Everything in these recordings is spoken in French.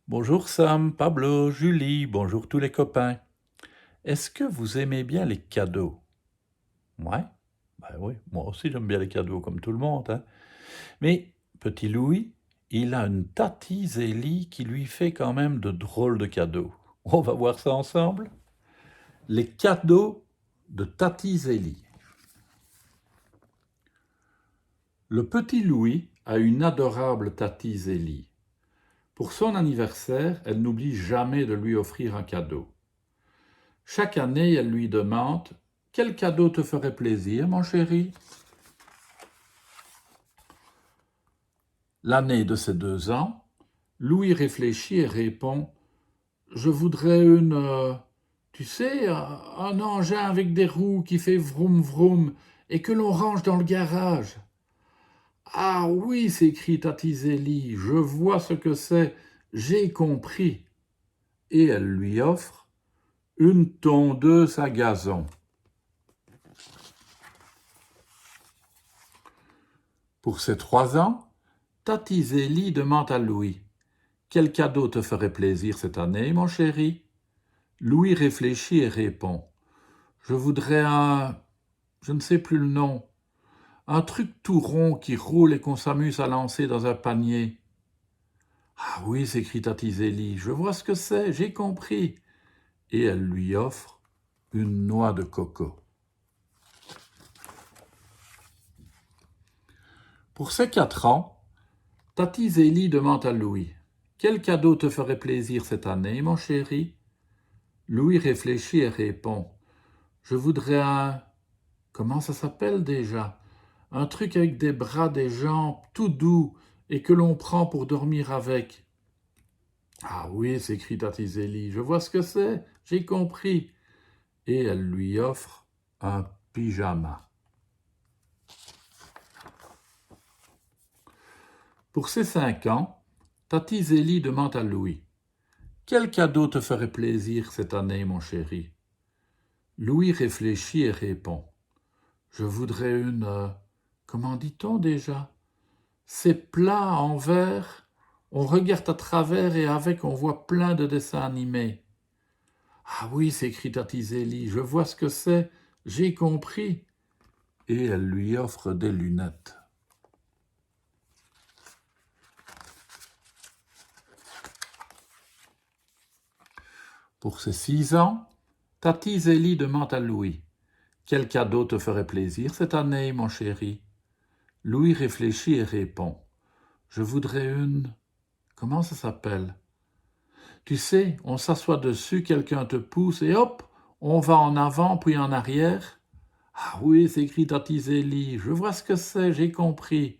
Bonjour Sam, Pablo, Julie, bonjour tous les copains. Est-ce que vous aimez bien les cadeaux? Ouais, ben oui, moi aussi j'aime bien les cadeaux comme tout le monde, hein. Mais petit Louis, il a une tatie Zélie qui lui fait quand même de drôles de cadeaux. On va voir ça ensemble? Les cadeaux de tatie Zélie. Le petit Louis a une adorable tatie Zélie. Pour son anniversaire, elle n'oublie jamais de lui offrir un cadeau. Chaque année, elle lui demande « Quel cadeau te ferait plaisir, mon chéri ?» L'année de ses 2 ans, Louis réfléchit et répond « Je voudrais tu sais, un engin avec des roues qui fait vroom vroom et que l'on range dans le garage. » « Ah oui, s'écrie Tati Zélie, je vois ce que c'est, j'ai compris. » Et elle lui offre une tondeuse à gazon. Pour ses 3 ans, Tati Zélie demande à Louis « Quel cadeau te ferait plaisir cette année, mon chéri ?» Louis réfléchit et répond « Je voudrais je ne sais plus le nom, un truc tout rond qui roule et qu'on s'amuse à lancer dans un panier. » « Ah oui, s'écrie Tati Zélie, je vois ce que c'est, j'ai compris. » Et elle lui offre une noix de coco. Pour ses 4 ans, Tati Zélie demande à Louis « Quel cadeau te ferait plaisir cette année, mon chéri ?» Louis réfléchit et répond « Je voudrais comment ça s'appelle déjà? Un truc avec des bras, des jambes, tout doux, et que l'on prend pour dormir avec. » « Ah oui, s'écrie Tati Zélie, je vois ce que c'est, j'ai compris. » Et elle lui offre un pyjama. Pour ses 5 ans, Tati Zélie demande à Louis « Quel cadeau te ferait plaisir cette année, mon chéri ?» Louis réfléchit et répond « Je voudrais comment dit-on déjà? Ces plats en verre, on regarde à travers et avec on voit plein de dessins animés. » « Ah oui, s'écrie Tati Zélie, je vois ce que c'est, j'ai compris. » Et elle lui offre des lunettes. Pour ses 6 ans, Tati Zélie demande à Louis « Quel cadeau te ferait plaisir cette année, mon chéri ?» Louis réfléchit et répond « Je voudrais comment ça s'appelle? Tu sais, on s'assoit dessus, quelqu'un te pousse et hop, on va en avant puis en arrière. » « Ah oui, s'écrie Tati Zélie, je vois ce que c'est, j'ai compris. »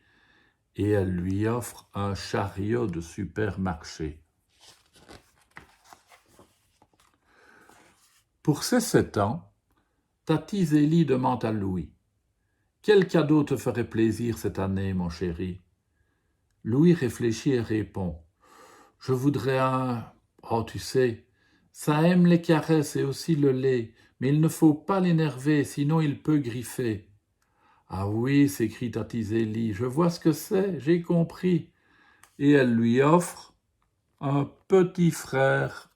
Et elle lui offre un chariot de supermarché. Pour ses 7 ans, Tati Zélie demande à Louis « Quel cadeau te ferait plaisir cette année, mon chéri ?» Louis réfléchit et répond « Je voudrais oh, tu sais, ça aime les caresses et aussi le lait, mais il ne faut pas l'énerver, sinon il peut griffer. » « Ah oui, s'écrie Tati Zélie, je vois ce que c'est, j'ai compris. » Et elle lui offre un petit frère.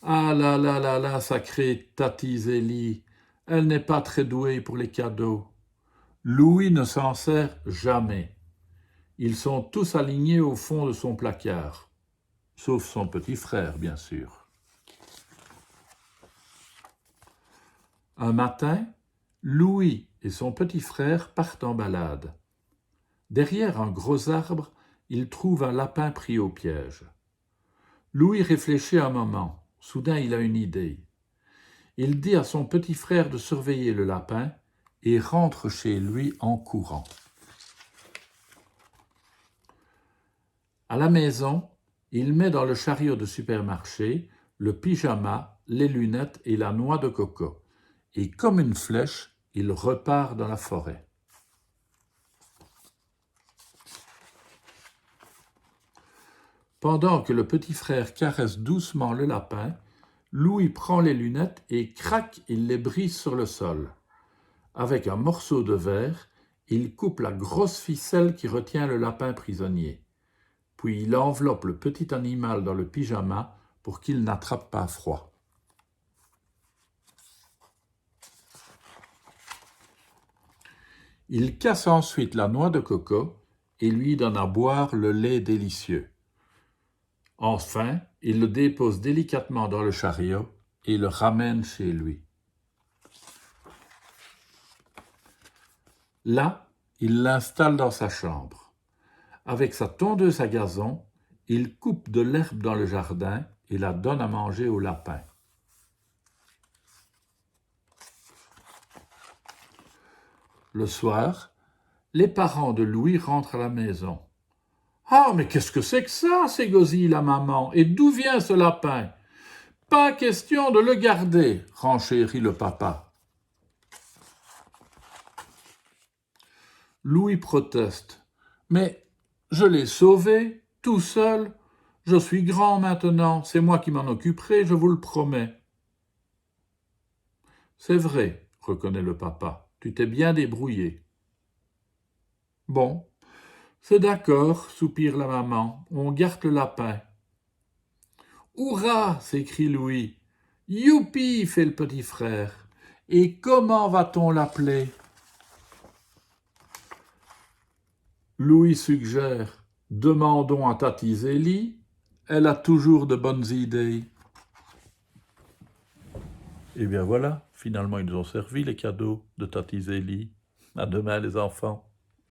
Ah là là là là, sacrée Tati Zélie, elle n'est pas très douée pour les cadeaux. Louis ne s'en sert jamais. Ils sont tous alignés au fond de son placard, sauf son petit frère, bien sûr. Un matin, Louis et son petit frère partent en balade. Derrière un gros arbre, ils trouvent un lapin pris au piège. Louis réfléchit un moment. Soudain, il a une idée. Il dit à son petit frère de surveiller le lapin et rentre chez lui en courant. À la maison, il met dans le chariot de supermarché le pyjama, les lunettes et la noix de coco. Et comme une flèche, il repart dans la forêt. Pendant que le petit frère caresse doucement le lapin, Louis prend les lunettes et crac, il les brise sur le sol. Avec un morceau de verre, Il coupe la grosse ficelle qui retient le lapin prisonnier. Puis il enveloppe le petit animal dans le pyjama pour qu'il n'attrape pas froid. Il casse ensuite la noix de coco et lui donne à boire le lait délicieux. Enfin, il le dépose délicatement dans le chariot et le ramène chez lui. Là, il l'installe dans sa chambre. Avec sa tondeuse à gazon, il coupe de l'herbe dans le jardin et la donne à manger au lapin. Le soir, les parents de Louis rentrent à la maison. « Ah, mais qu'est-ce que c'est que ça ?» s'égosille la maman. « Et d'où vient ce lapin ?»« Pas question de le garder » renchérit le papa. Louis proteste. « Mais je l'ai sauvé, tout seul. Je suis grand maintenant, c'est moi qui m'en occuperai, je vous le promets. » « C'est vrai, » reconnaît le papa, « tu t'es bien débrouillé. » « Bon, c'est d'accord, » soupire la maman, « on garde le lapin. »« Hourra !» s'écrie Louis. « Youpi !» fait le petit frère. « Et comment va-t-on l'appeler ?» Louis suggère « Demandons à Tati Zélie, elle a toujours de bonnes idées. » Et bien voilà, finalement ils ont servi les cadeaux de Tati Zélie. À demain les enfants.